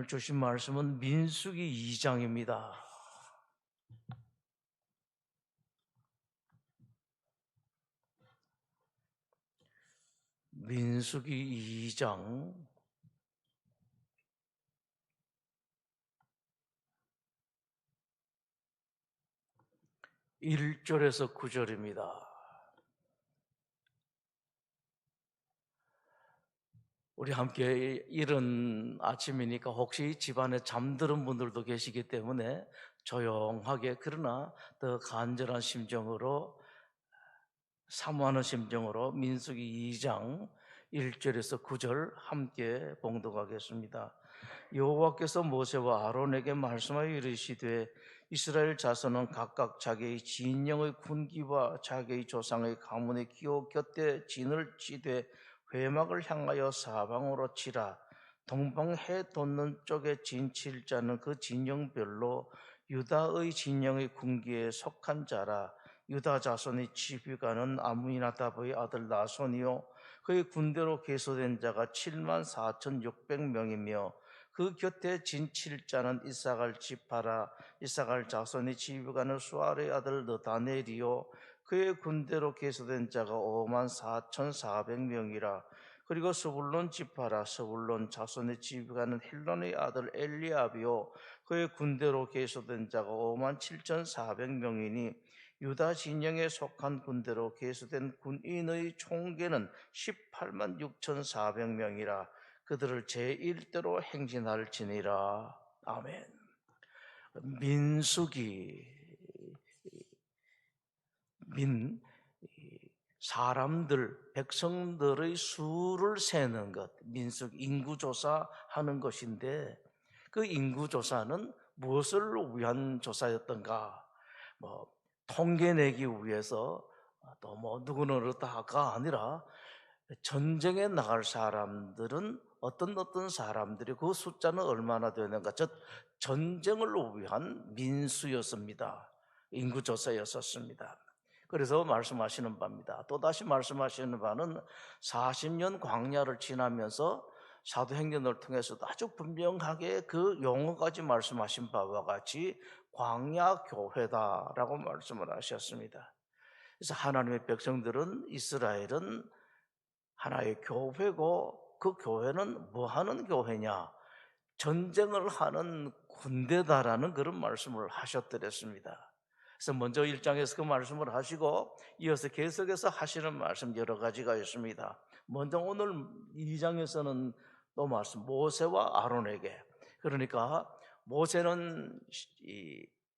오늘 주신 말씀은 민수기 2장입니다. 민수기 2장 1절에서 9절입니다. 우리 함께 이른 아침이니까 혹시 집안에 잠드는 분들도 계시기 때문에 조용하게 그러나 더 간절한 심정으로 사모하는 심정으로 민수기 2장 1절에서 9절 함께 봉독하겠습니다. 여호와께서 모세와 아론에게 말씀하여 이르시되 이스라엘 자손은 각각 자기의 진영의 군기와 자기의 조상의 가문의 기호 곁에 진을 치되 회막을 향하여 사방으로 치라. 동방 해 돋는 쪽에 진칠 자는 그 진영별로 유다의 진영의 군기에 속한 자라. 유다 자손의 지휘관은 아므이나답의 아들 나손이요 그의 군대로 계수된 자가 74,600명이며 그 곁에 진칠 자는 이사갈 지파라. 이사갈 자손의 지휘관은 수알의 아들 느다넬이요 그의 군대로 계수된 자가 54,400명이라. 그리고 스불론 지파라. 스불론 자손의 지휘관은 헬론의 아들 엘리압이요 그의 군대로 계수된 자가 57,400명이니 유다 진영에 속한 군대로 계수된 군인의 총계는 186,400명이라. 그들을 제1대로 행진할지니라. 아멘. 민수기 사람들, 백성들의 수를 세는 것, 민수기 인구조사 하는 것인데 그 인구조사는 무엇을 위한 조사였던가? 통계내기 위해서 또 누구는 그렇다가 아니라 전쟁에 나갈 사람들은 어떤 사람들이 그 숫자는 얼마나 되는가? 전쟁을 위한 민수였습니다. 인구조사였었습니다. 그래서 말씀하시는 바입니다. 또다시 말씀하시는 바는 40년 광야를 지나면서 사도행전을 통해서도 아주 분명하게 그 용어까지 말씀하신 바와 같이 광야교회다라고 말씀을 하셨습니다. 그래서 하나님의 백성들은, 이스라엘은 하나의 교회고 그 교회는 뭐 하는 교회냐? 전쟁을 하는 군대다라는 그런 말씀을 하셨더랬습니다. 그래서 먼저 1장에서 그 말씀을 하시고 이어서 계속해서 하시는 말씀 여러 가지가 있습니다. 먼저 오늘 2장에서는 또 말씀 모세와 아론에게, 그러니까 모세는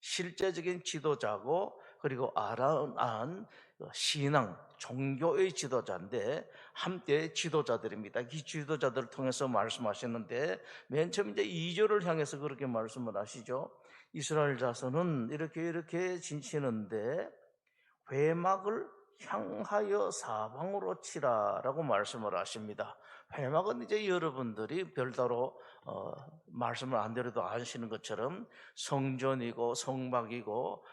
실제적인 지도자고 그리고 아론은 신앙, 종교의 지도자인데 함께 지도자들입니다. 이 지도자들을 통해서 말씀하셨는데 맨 처음 이제 2절을 향해서 그렇게 말씀을 하시죠. 이스라엘 자손은 이렇게 진치는데 회막을 향하여 사방으로 치라라고 말씀을 하십니다. 회막은 이제 여러분들이 별다로 말씀을 안 드려도 아시는 것처럼 성전이고 성막이고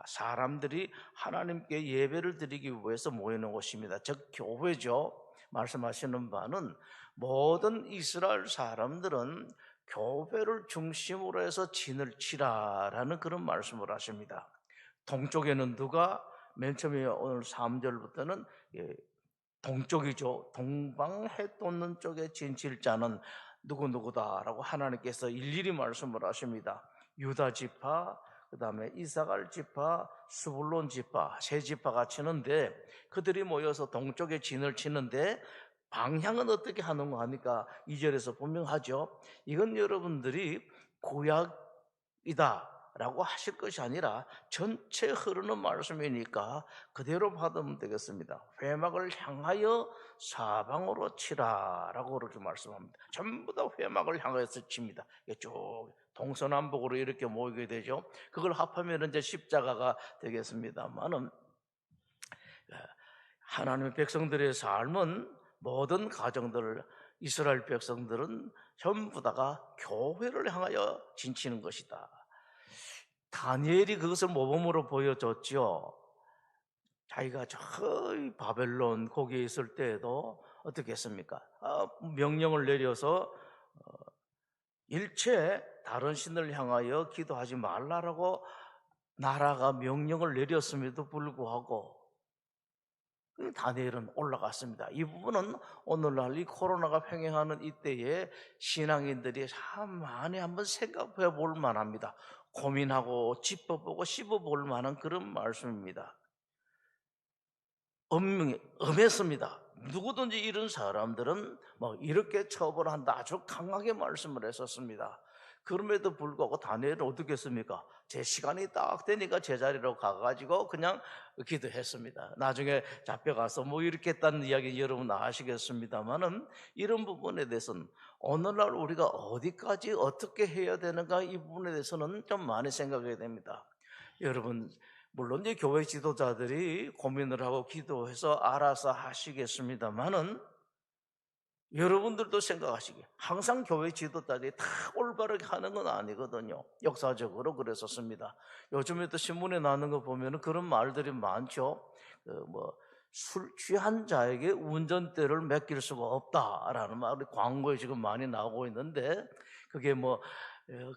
사람들이 하나님께 예배를 드리기 위해서 모이는 곳입니다. 즉 교회죠. 말씀하시는 바는 모든 이스라엘 사람들은 교회를 중심으로 해서 진을 치라라는 그런 말씀을 하십니다. 동쪽에는 누가? 맨 처음에 오늘 3절부터는 동쪽이죠. 동방 해 돋는 쪽에 진칠 자는 누구다라고 하나님께서 일일이 말씀을 하십니다. 유다 지파, 그 다음에 이사갈 지파, 스불론 지파, 세 지파가 치는데 그들이 모여서 동쪽에 진을 치는데 방향은 어떻게 하는가 하니까 2절에서 분명하죠. 이건 여러분들이 구약이다 라고 하실 것이 아니라 전체 흐르는 말씀이니까 그대로 받으면 되겠습니다. 회막을 향하여 사방으로 치라라고 그렇게 말씀합니다. 전부 다 회막을 향해서 칩니다. 쭉 동서남북으로 이렇게 모이게 되죠. 그걸 합하면 이제 십자가가 되겠습니다만은 하나님의 백성들의 삶은 모든 가정들, 이스라엘 백성들은 전부 다가 교회를 향하여 진치는 것이다. 다니엘이 그것을 모범으로 보여줬죠. 자기가 저 바벨론 거기에 있을 때에도 어떻게 했습니까? 명령을 내려서 일체 다른 신을 향하여 기도하지 말라라고 나라가 명령을 내렸음에도 불구하고 다니엘은 올라갔습니다. 이 부분은 오늘날 이 코로나가 횡행하는 이때에 신앙인들이 참 많이 한번 생각해 볼 만합니다. 고민하고 짚어보고 씹어볼 만한 그런 말씀입니다. 엄했습니다. 누구든지 이런 사람들은 뭐 이렇게 처벌한다 아주 강하게 말씀을 했었습니다. 그럼에도 불구하고 다니엘은 어떻게 했습니까? 제 시간이 딱 되니까 제자리로 가가지고 그냥 기도했습니다. 나중에 잡혀가서 뭐 이렇게 했다는 이야기 여러분 아시겠습니다만은 이런 부분에 대해서는 오늘날 우리가 어디까지 어떻게 해야 되는가 이 부분에 대해서는 좀 많이 생각해야 됩니다. 여러분 물론 이제 교회 지도자들이 고민을 하고 기도해서 알아서 하시겠습니다만은 여러분들도 생각하시기에 항상 교회 지도자들이 다 올바르게 하는 건 아니거든요. 역사적으로 그랬었습니다. 요즘에도 신문에 나오는 거 보면 그런 말들이 많죠. 술 취한 자에게 운전대를 맡길 수가 없다라는 말이 광고에 지금 많이 나오고 있는데 그게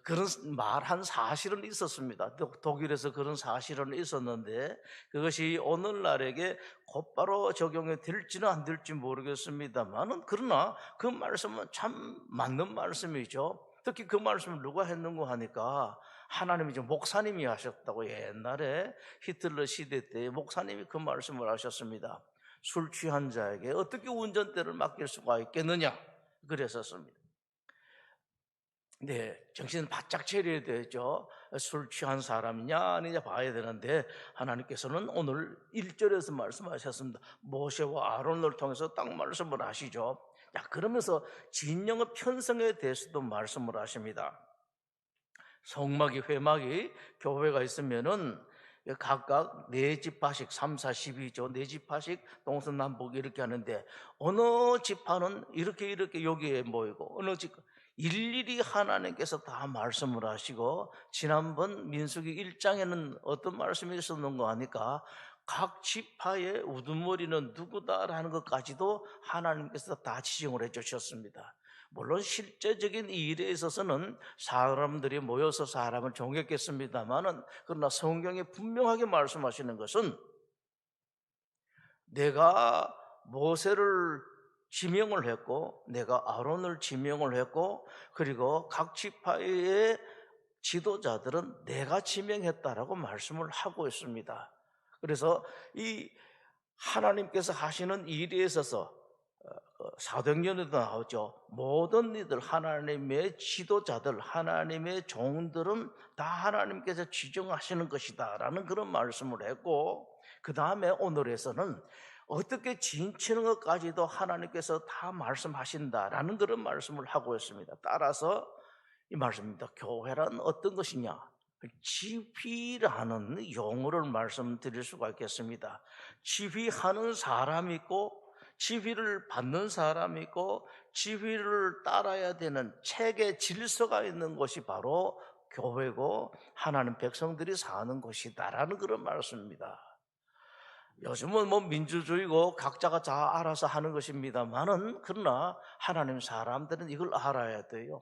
그런 말한 사실은 있었습니다. 독일에서 그런 사실은 있었는데 그것이 오늘날에게 곧바로 적용이 될지는 안 될지 모르겠습니다만은 그러나 그 말씀은 참 맞는 말씀이죠. 특히 그 말씀을 누가 했는고 하니까 하나님이 목사님이 하셨다고 옛날에 히틀러 시대 때 목사님이 그 말씀을 하셨습니다. 술 취한 자에게 어떻게 운전대를 맡길 수가 있겠느냐 그랬었습니다. 네, 정신을 바짝 차려야 되죠. 술 취한 사람이냐 아니냐 봐야 되는데 하나님께서는 오늘 1절에서 말씀하셨습니다. 모세와 아론을 통해서 딱 말씀을 하시죠. 자, 그러면서 진영의 편성에 대해서도 말씀을 하십니다. 성막이 회막이 교회가 있으면은 각각 네 지파씩 3, 4, 12죠. 네 지파씩 동서남북 이렇게 하는데 어느 지파는 이렇게 여기에 모이고 어느 지파 일일이 하나님께서 다 말씀을 하시고 지난번 민수기 1장에는 어떤 말씀이 있었는가 하니까 각 지파의 우두머리는 누구다라는 것까지도 하나님께서 다 지정을 해 주셨습니다. 물론 실제적인 일에 있어서는 사람들이 모여서 사람을 종했겠습니다만은 그러나 성경에 분명하게 말씀하시는 것은 내가 모세를 지명을 했고 내가 아론을 지명을 했고 그리고 각 지파의 지도자들은 내가 지명했다라고 말씀을 하고 있습니다. 그래서 이 하나님께서 하시는 일에 있어서 사도행전에도 나오죠. 모든 이들 하나님의 지도자들 하나님의 종들은 다 하나님께서 지정하시는 것이다 라는 그런 말씀을 했고 그 다음에 오늘에서는 어떻게 진치는 것까지도 하나님께서 다 말씀하신다라는 그런 말씀을 하고 있습니다. 따라서 이 말씀입니다. 교회란 어떤 것이냐? 지휘라는 용어를 말씀드릴 수가 있겠습니다. 지휘하는 사람이 있고 지휘를 받는 사람이 있고 지휘를 따라야 되는 체계 질서가 있는 것이 바로 교회고 하나님 백성들이 사는 곳이다라는 그런 말씀입니다. 요즘은 민주주의고 각자가 다 알아서 하는 것입니다만은 그러나 하나님 사람들은 이걸 알아야 돼요.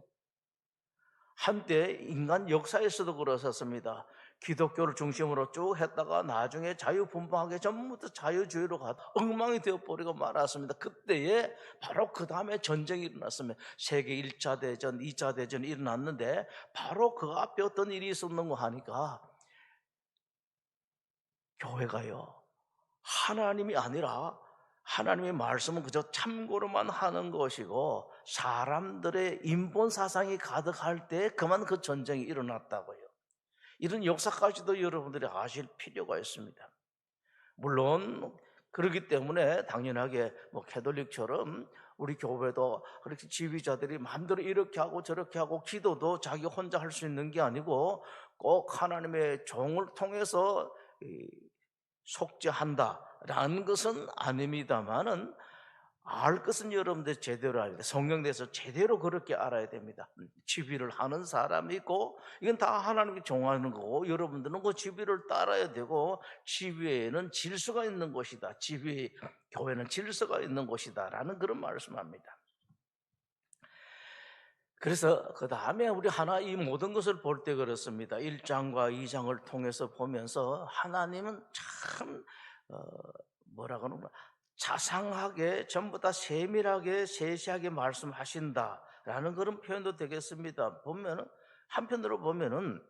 한때 인간 역사에서도 그러셨습니다. 기독교를 중심으로 쭉 했다가 나중에 자유분방하게 전부 다 자유주의로 가다 엉망이 되어버리고 말았습니다. 그때에 바로 그 다음에 전쟁이 일어났습니다. 세계 1차 대전, 2차 대전이 일어났는데 바로 그 앞에 어떤 일이 있었는가 하니까 교회가요 하나님이 아니라 하나님의 말씀은 그저 참고로만 하는 것이고 사람들의 인본 사상이 가득할 때 그만 그 전쟁이 일어났다고요. 이런 역사까지도 여러분들이 아실 필요가 있습니다. 물론 그렇기 때문에 당연하게 캐톨릭처럼 우리 교회도 그렇게 지휘자들이 마음대로 이렇게 하고 저렇게 하고 기도도 자기 혼자 할 수 있는 게 아니고 꼭 하나님의 종을 통해서 속죄한다라는 것은 아닙니다만은 알 것은 여러분들 제대로 알아야 돼. 성경에 대해서 제대로 그렇게 알아야 됩니다. 지휘를 하는 사람이 있고 이건 다 하나님께 종하는 거고 여러분들은 그 지휘를 따라야 되고 지휘에는 질서가 있는 것이다. 교회는 질서가 있는 곳이다 라는 그런 말씀합니다. 그래서 그 다음에 우리 하나 이 모든 것을 볼 때 그렇습니다. 1장과 2장을 통해서 보면서 하나님은 참 뭐라 그러나 자상하게 전부 다 세밀하게 세세하게 말씀하신다라는 그런 표현도 되겠습니다. 보면은 한편으로 보면은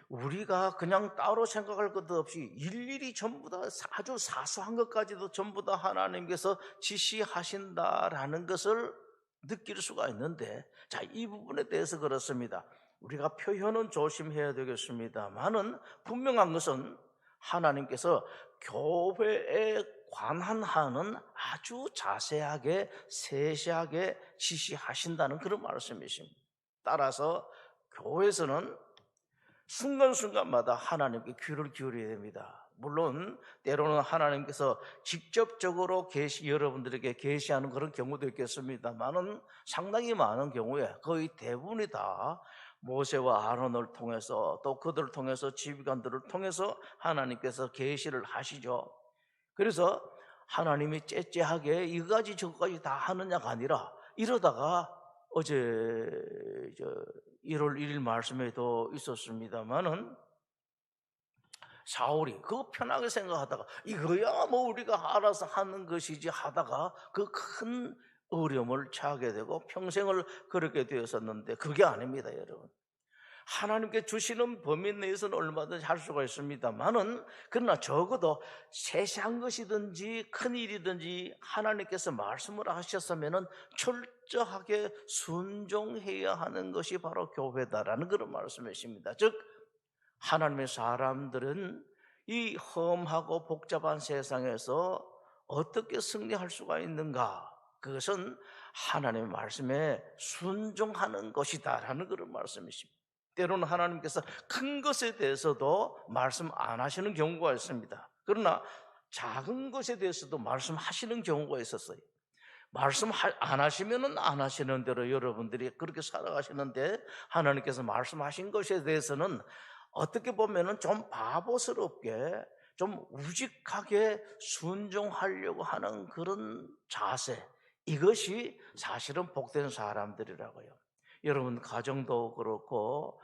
우리가 그냥 따로 생각할 것도 없이 일일이 전부 다 아주 사소한 것까지도 전부 다 하나님께서 지시하신다라는 것을 느낄 수가 있는데, 자, 이 부분에 대해서 그렇습니다. 우리가 표현은 조심해야 되겠습니다만은 분명한 것은 하나님께서 교회에 관한 한은 아주 자세하게 세세하게 지시하신다는 그런 말씀이십니다. 따라서 교회에서는 순간순간마다 하나님께 귀를 기울여야 됩니다. 물론 때로는 하나님께서 직접적으로 여러분들에게 계시하는 그런 경우도 있겠습니다만은 상당히 많은 경우에 거의 대부분이 다 모세와 아론을 통해서 또 그들을 통해서 지휘관들을 통해서 하나님께서 계시를 하시죠. 그래서 하나님이 째째하게 이거까지 저거까지 다 하느냐가 아니라 이러다가 어제 1월 1일 말씀에도 있었습니다만은 사울이 그거 편하게 생각하다가 이거야 뭐 우리가 알아서 하는 것이지 하다가 그 큰 어려움을 처하게 되고 평생을 그렇게 되었었는데 그게 아닙니다, 여러분. 하나님께 주시는 범위 내에서는 얼마든지 할 수가 있습니다만은 그러나 적어도 세세한 것이든지 큰 일이든지 하나님께서 말씀을 하셨으면은 철저하게 순종해야 하는 것이 바로 교회다라는 그런 말씀이십니다. 즉 하나님의 사람들은 이 험하고 복잡한 세상에서 어떻게 승리할 수가 있는가? 그것은 하나님의 말씀에 순종하는 것이다라는 그런 말씀이십니다. 때로는 하나님께서 큰 것에 대해서도 말씀 안 하시는 경우가 있습니다. 그러나 작은 것에 대해서도 말씀하시는 경우가 있었어요. 말씀 안 하시면은 안 하시는 대로 여러분들이 그렇게 살아가시는데 하나님께서 말씀하신 것에 대해서는 어떻게 보면은 좀 바보스럽게 좀 우직하게 순종하려고 하는 그런 자세, 이것이 사실은 복된 사람들이라고요. 여러분 가정도 그렇고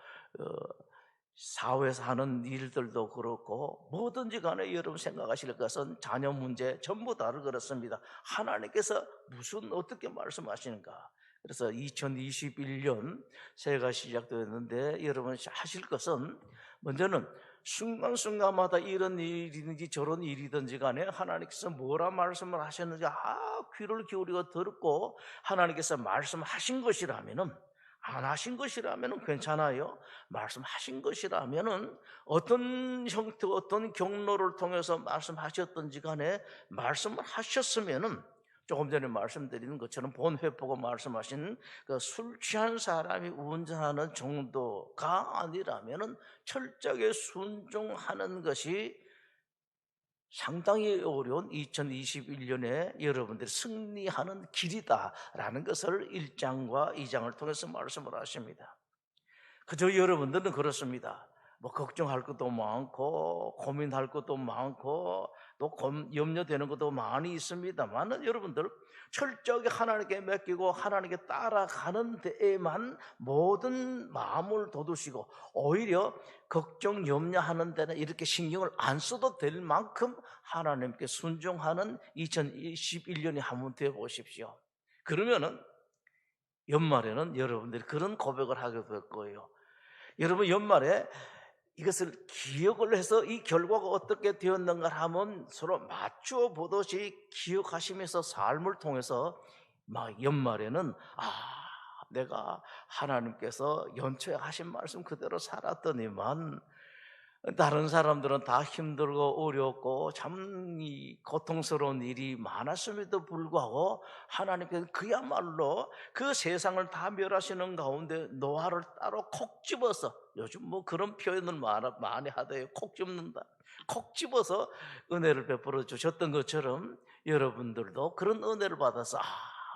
사회에서 하는 일들도 그렇고 뭐든지 간에 여러분 생각하실 것은 자녀 문제 전부 다 그렇습니다. 하나님께서 무슨 어떻게 말씀하시는가. 그래서 2021년 새해가 시작되었는데 여러분 하실 것은 먼저는 순간순간마다 이런 일이든지 저런 일이든지 간에 하나님께서 뭐라 말씀을 하셨는지 귀를 기울이고 듣고 하나님께서 말씀하신 것이라면은 안 하신 것이라면 괜찮아요. 말씀하신 것이라면 어떤 형태, 어떤 경로를 통해서 말씀하셨던지 간에 말씀을 하셨으면 조금 전에 말씀드리는 것처럼 본회 보고 말씀하신 그 술 취한 사람이 운전하는 정도가 아니라면 철저하게 순종하는 것이 상당히 어려운 2021년에 여러분들이 승리하는 길이다라는 것을 1장과 2장을 통해서 말씀을 하십니다. 그저 여러분들은 그렇습니다. 뭐 걱정할 것도 많고 고민할 것도 많고 또 염려되는 것도 많이 있습니다만 여러분들 철저하게 하나님께 맡기고 하나님께 따라가는 데에만 모든 마음을 돋우시고 오히려 걱정 염려하는 데는 이렇게 신경을 안 써도 될 만큼 하나님께 순종하는 2021년이 한번 되어 보십시오. 그러면은 연말에는 여러분들이 그런 고백을 하게 될 거예요. 여러분 연말에 이것을 기억을 해서 이 결과가 어떻게 되었는가 하면 서로 맞추어 보듯이 기억하시면서 삶을 통해서 막 연말에는 내가 하나님께서 연초에 하신 말씀 그대로 살았더니만 다른 사람들은 다 힘들고 어렵고 참 이 고통스러운 일이 많았음에도 불구하고 하나님께서 그야말로 그 세상을 다 멸하시는 가운데 노아를 따로 콕 집어서, 요즘 뭐 그런 표현을 많이 하대요. 콕 집는다. 콕 집어서 은혜를 베풀어 주셨던 것처럼 여러분들도 그런 은혜를 받아서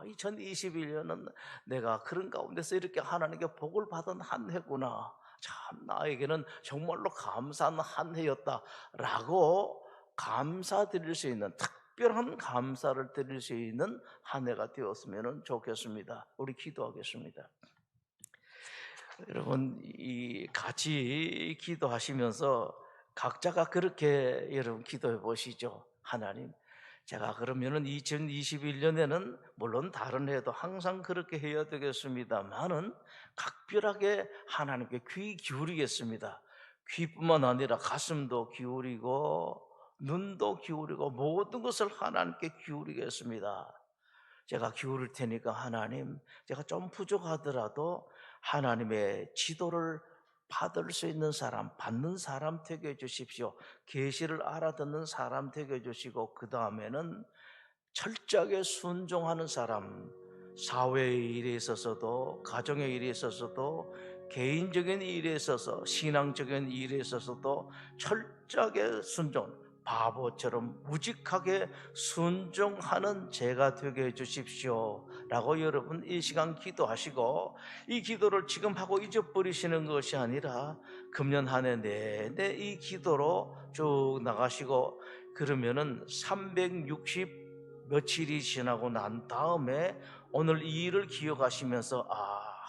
2021년은 내가 그런 가운데서 이렇게 하나님께 복을 받은 한 해구나, 참 나에게는 정말로 감사한 한 해였다라고 감사드릴 수 있는, 특별한 감사를 드릴 수 있는 한 해가 되었으면 좋겠습니다. 우리 기도하겠습니다. 여러분, 이 같이 기도하시면서 각자가 그렇게 여러분 기도해 보시죠. 하나님, 제가 그러면은 2021년에는 물론 다른 해도 항상 그렇게 해야 되겠습니다만은 각별하게 하나님께 귀 기울이겠습니다. 귀뿐만 아니라 가슴도 기울이고 눈도 기울이고 모든 것을 하나님께 기울이겠습니다. 제가 기울일 테니까 하나님, 제가 좀 부족하더라도 하나님의 지도를 받을 수 있는 사람, 받는 사람 되게 해 주십시오. 계시를 알아듣는 사람 되게 해 주시고, 그 다음에는 철저하게 순종하는 사람, 사회의 일에 있어서도, 가정의 일에 있어서도, 개인적인 일에 있어서, 신앙적인 일에 있어서도 철저하게 순종, 바보처럼 무직하게 순종하는 제가 되게 해주십시오 라고 여러분 이 시간 기도하시고, 이 기도를 지금 하고 잊어버리시는 것이 아니라 금년 한 해 내내 이 기도로 쭉 나가시고, 그러면은 360 며칠이 지나고 난 다음에 오늘 이 일을 기억하시면서,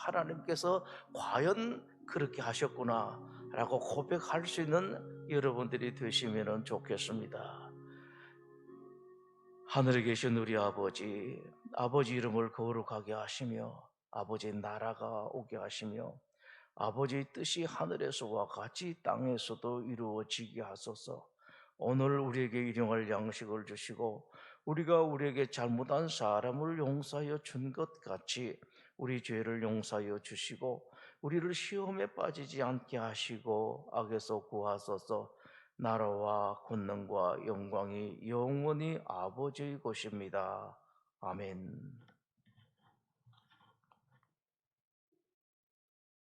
하나님께서 과연 그렇게 하셨구나 라고 고백할 수 있는 여러분들이 되시면 좋겠습니다. 하늘에 계신 우리 아버지, 아버지 이름을 거룩하게 하시며 아버지의 나라가 오게 하시며 아버지의 뜻이 하늘에서와 같이 땅에서도 이루어지게 하소서. 오늘 우리에게 일용할 양식을 주시고 우리가 우리에게 잘못한 사람을 용서하여 준 것 같이 우리 죄를 용서하여 주시고 우리를 시험에 빠지지 않게 하시고 악에서 구하소서. 나라와 권능과 영광이 영원히 아버지의 것입니다. 아멘.